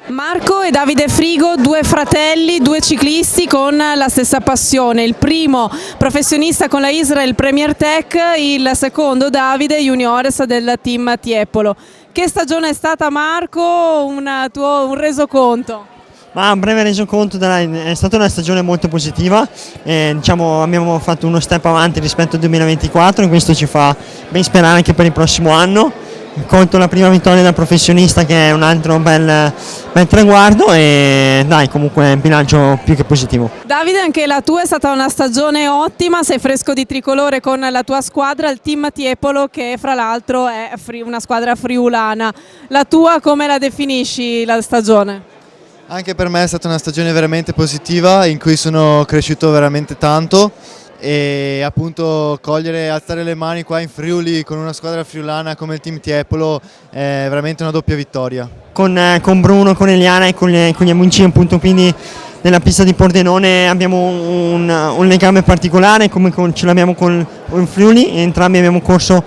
Marco e Davide Frigo, due fratelli, due ciclisti con la stessa passione. Il primo professionista con la Israel Premier Tech, il secondo Davide Juniores del team Tiepolo. Che stagione è stata, Marco? Un resoconto? Ma un breve resoconto, è stata una stagione molto positiva, diciamo, abbiamo fatto uno step avanti rispetto al 2024 e questo ci fa ben sperare anche per il prossimo anno. Conto la prima vittoria da professionista, che è un altro bel traguardo, e dai, comunque un bilancio più che positivo. Davide, anche la tua è stata una stagione ottima, sei fresco di tricolore con la tua squadra, il team Tiepolo, che fra l'altro è una squadra friulana. La tua come la definisci la stagione? Anche per me è stata una stagione veramente positiva in cui sono cresciuto veramente tanto, e appunto cogliere e alzare le mani qua in Friuli con una squadra friulana come il team Tiepolo è veramente una doppia vittoria. Con Bruno, con Eliana e con gli amici appunto quindi nella pista di Pordenone abbiamo un legame particolare, come ce l'abbiamo con il Friuli, entrambi abbiamo corso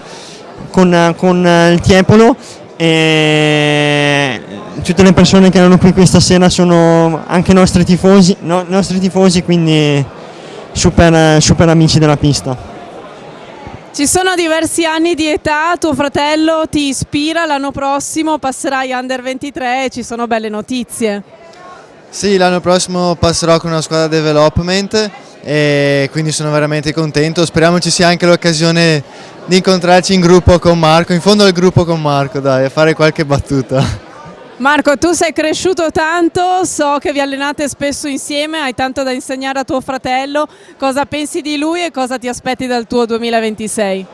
con il Tiepolo, e tutte le persone che erano qui questa sera sono anche nostri tifosi, quindi super amici della pista. Ci sono diversi anni di età, tuo fratello ti ispira, l'anno prossimo passerai Under 23 e ci sono belle notizie. Sì, l'anno prossimo passerò con una squadra development e quindi sono veramente contento, speriamo ci sia anche l'occasione di incontrarci in gruppo con Marco, in fondo al gruppo con Marco, dai, a fare qualche battuta. Marco, tu sei cresciuto tanto, so che vi allenate spesso insieme, hai tanto da insegnare a tuo fratello. Cosa pensi di lui e cosa ti aspetti dal tuo 2026?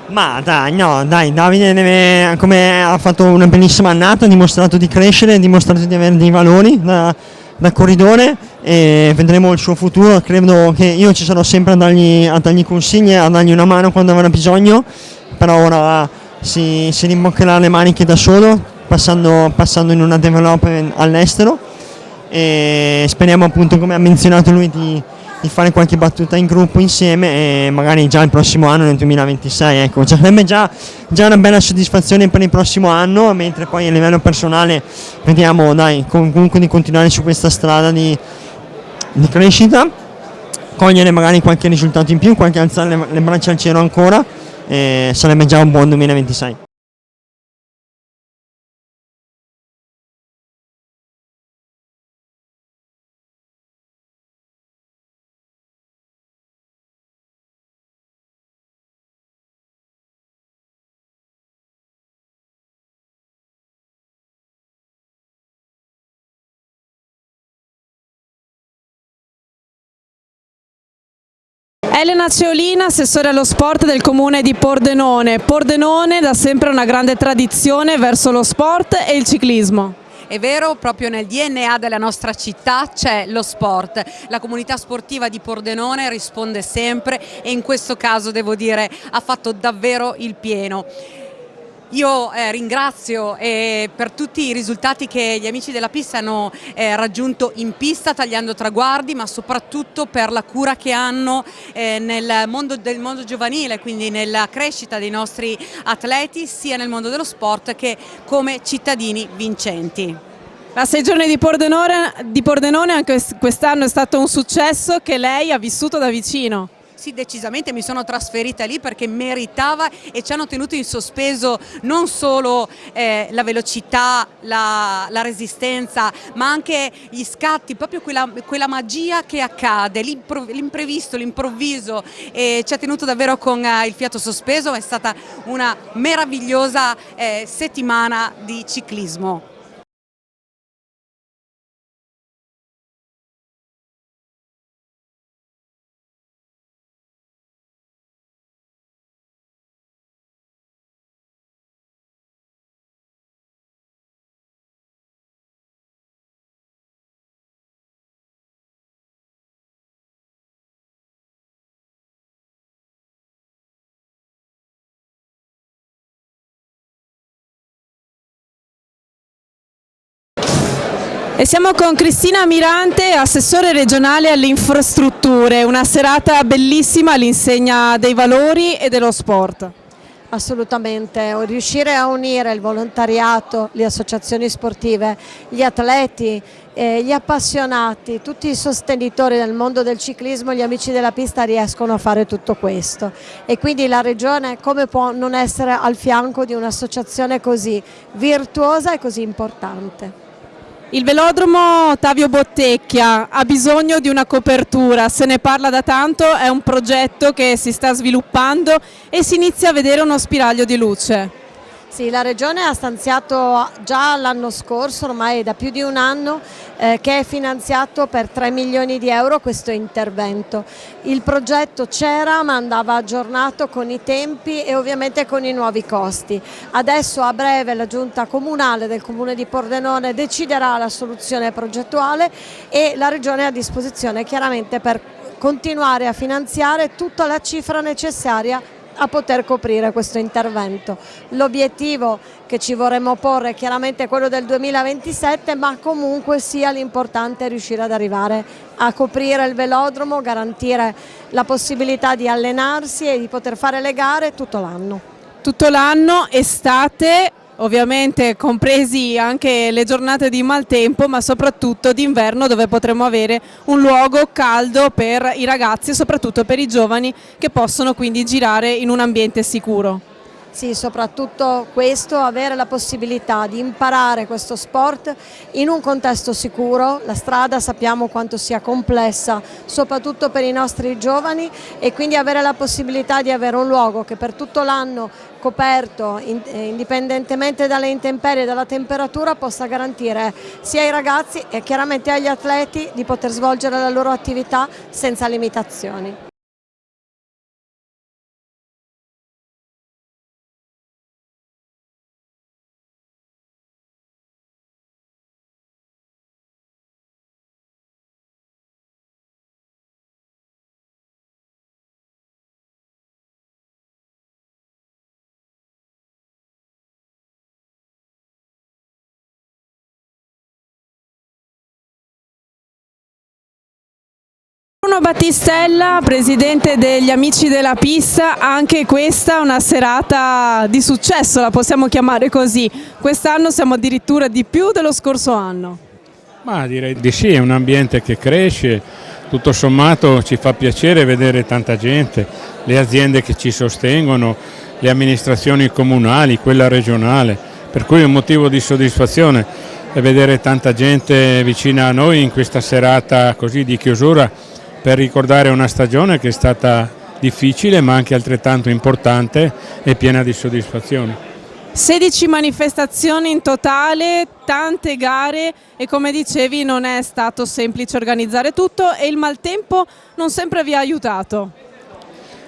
Ma dai, Davide come ha fatto una bellissima annata, ha dimostrato di crescere, ha dimostrato di avere dei valori da corridore, e vedremo il suo futuro. Credo che io ci sarò sempre a dargli consigli, a dargli una mano quando avrà bisogno, però ora si rimboccherà le maniche da solo, passando in una development all'estero, e speriamo appunto, come ha menzionato lui, di fare qualche battuta in gruppo insieme, e magari già il prossimo anno, nel 2026, ecco, sarebbe già una bella soddisfazione per il prossimo anno, mentre poi a livello personale vediamo, dai, comunque di continuare su questa strada di crescita, cogliere magari qualche risultato in più, qualche alzare le braccia al cielo ancora, e sarebbe già un buon 2026. Elena Ceolina, assessore allo sport del comune di Pordenone. Pordenone da sempre una grande tradizione verso lo sport e il ciclismo. È vero, proprio nel DNA della nostra città c'è lo sport. La comunità sportiva di Pordenone risponde sempre e in questo caso devo dire ha fatto davvero il pieno. Io ringrazio per tutti i risultati che gli amici della pista hanno raggiunto in pista, tagliando traguardi, ma soprattutto per la cura che hanno del mondo giovanile, quindi nella crescita dei nostri atleti, sia nel mondo dello sport che come cittadini vincenti. La 6 giorni di Pordenone anche quest'anno è stato un successo che lei ha vissuto da vicino. Sì, decisamente mi sono trasferita lì perché meritava, e ci hanno tenuto in sospeso non solo la velocità, la resistenza, ma anche gli scatti, proprio quella magia che accade, l'imprevisto, l'improvviso, e ci ha tenuto davvero con il fiato sospeso. È stata una meravigliosa settimana di ciclismo. E siamo con Cristina Mirante, assessore regionale alle infrastrutture, una serata bellissima all'insegna dei valori e dello sport. Assolutamente, riuscire a unire il volontariato, le associazioni sportive, gli atleti, gli appassionati, tutti i sostenitori del mondo del ciclismo, gli amici della pista riescono a fare tutto questo e quindi la Regione come può non essere al fianco di un'associazione così virtuosa e così importante? Il velodromo Ottavio Bottecchia ha bisogno di una copertura, se ne parla da tanto, è un progetto che si sta sviluppando e si inizia a vedere uno spiraglio di luce. Sì, la Regione ha stanziato già l'anno scorso, ormai da più di un anno, che è finanziato per 3 milioni di euro questo intervento. Il progetto c'era ma andava aggiornato con i tempi e ovviamente con i nuovi costi. Adesso a breve la giunta comunale del comune di Pordenone deciderà la soluzione progettuale e la Regione è a disposizione chiaramente per continuare a finanziare tutta la cifra necessaria a poter coprire questo intervento. L'obiettivo che ci vorremmo porre è chiaramente quello del 2027, ma comunque sia l'importante è riuscire ad arrivare a coprire il velodromo, garantire la possibilità di allenarsi e di poter fare le gare tutto l'anno. Tutto l'anno, estate, ovviamente compresi anche le giornate di maltempo, ma soprattutto d'inverno, dove potremo avere un luogo caldo per i ragazzi e soprattutto per i giovani che possono quindi girare in un ambiente sicuro. Sì, soprattutto questo, avere la possibilità di imparare questo sport in un contesto sicuro. La strada sappiamo quanto sia complessa, soprattutto per i nostri giovani, e quindi avere la possibilità di avere un luogo che per tutto l'anno coperto, indipendentemente dalle intemperie e dalla temperatura, possa garantire sia ai ragazzi e chiaramente agli atleti di poter svolgere la loro attività senza limitazioni. Bruno Battistella, presidente degli Amici della Pista, anche questa è una serata di successo, la possiamo chiamare così. Quest'anno siamo addirittura di più dello scorso anno. Ma direi di sì, è un ambiente che cresce, tutto sommato ci fa piacere vedere tanta gente, le aziende che ci sostengono, le amministrazioni comunali, quella regionale, per cui è un motivo di soddisfazione è vedere tanta gente vicina a noi in questa serata così di chiusura, per ricordare una stagione che è stata difficile ma anche altrettanto importante e piena di soddisfazioni. 16 manifestazioni in totale, tante gare e come dicevi non è stato semplice organizzare tutto e il maltempo non sempre vi ha aiutato.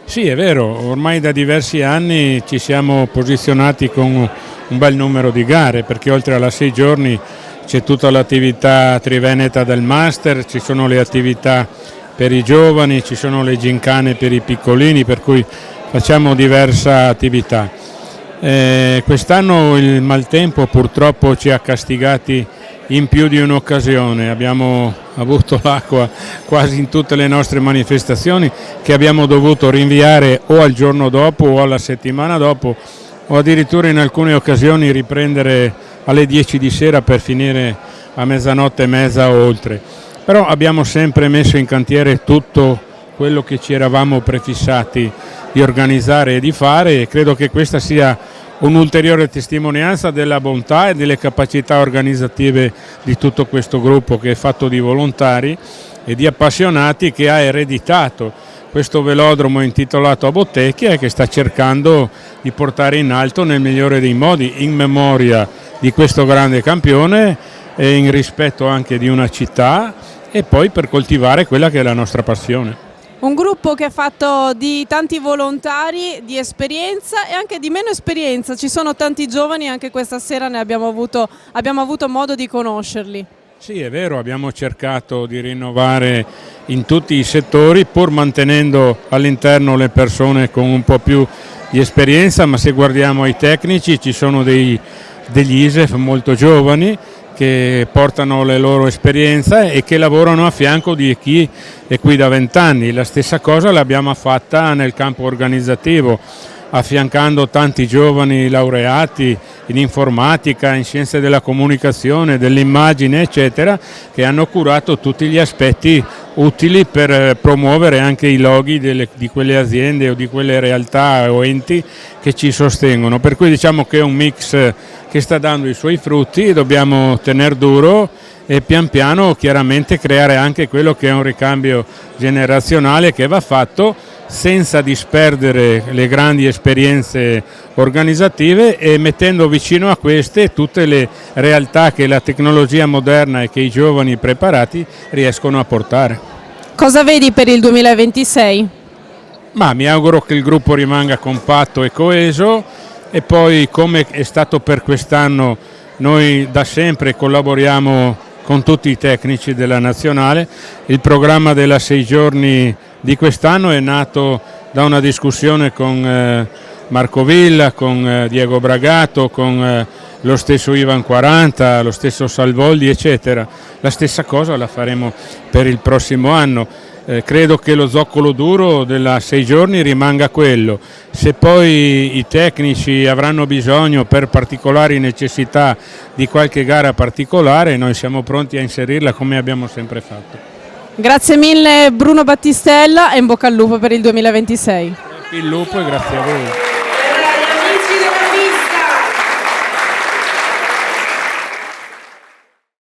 Sì, è vero, ormai da diversi anni ci siamo posizionati con un bel numero di gare, perché oltre alla 6 giorni c'è tutta l'attività triveneta del Master, ci sono le attività per i giovani, ci sono le gincane per i piccolini, per cui facciamo diversa attività. Quest'anno il maltempo purtroppo ci ha castigati in più di un'occasione, abbiamo avuto l'acqua quasi in tutte le nostre manifestazioni che abbiamo dovuto rinviare o al giorno dopo o alla settimana dopo o addirittura in alcune occasioni riprendere alle 10 di sera per finire a mezzanotte e mezza o oltre. Però abbiamo sempre messo in cantiere tutto quello che ci eravamo prefissati di organizzare e di fare e credo che questa sia un'ulteriore testimonianza della bontà e delle capacità organizzative di tutto questo gruppo che è fatto di volontari e di appassionati che ha ereditato questo velodromo intitolato a Bottecchia e che sta cercando di portare in alto nel migliore dei modi in memoria di questo grande campione e in rispetto anche di una città e poi per coltivare quella che è la nostra passione. Un gruppo che è fatto di tanti volontari, di esperienza e anche di meno esperienza, ci sono tanti giovani e anche questa sera ne abbiamo avuto modo di conoscerli. Sì, è vero, abbiamo cercato di rinnovare in tutti i settori pur mantenendo all'interno le persone con un po' più di esperienza, ma se guardiamo ai tecnici ci sono degli ISEF molto giovani che portano le loro esperienze e che lavorano a fianco di chi è qui da 20 anni. La stessa cosa l'abbiamo fatta nel campo organizzativo. affiancando tanti giovani laureati in informatica, in scienze della comunicazione, dell'immagine, eccetera, che hanno curato tutti gli aspetti utili per promuovere anche i loghi di quelle aziende o di quelle realtà o enti che ci sostengono. Per cui diciamo che è un mix che sta dando i suoi frutti, dobbiamo tener duro e pian piano chiaramente creare anche quello che è un ricambio generazionale che va fatto senza disperdere le grandi esperienze organizzative e mettendo vicino a queste tutte le realtà che la tecnologia moderna e che i giovani preparati riescono a portare. Cosa vedi per il 2026? Ma mi auguro che il gruppo rimanga compatto e coeso e poi, come è stato per quest'anno, noi da sempre collaboriamo con tutti i tecnici della nazionale. Il programma della 6 giorni di quest'anno è nato da una discussione con Marco Villa, con Diego Bragato, con lo stesso Ivan 40, lo stesso Salvoldi, eccetera. La stessa cosa la faremo per il prossimo anno. Credo che lo zoccolo duro della 6 giorni rimanga quello. Se poi i tecnici avranno bisogno per particolari necessità di qualche gara particolare, noi siamo pronti a inserirla come abbiamo sempre fatto. Grazie mille Bruno Battistella e in bocca al lupo per il 2026. Il lupo e grazie a voi.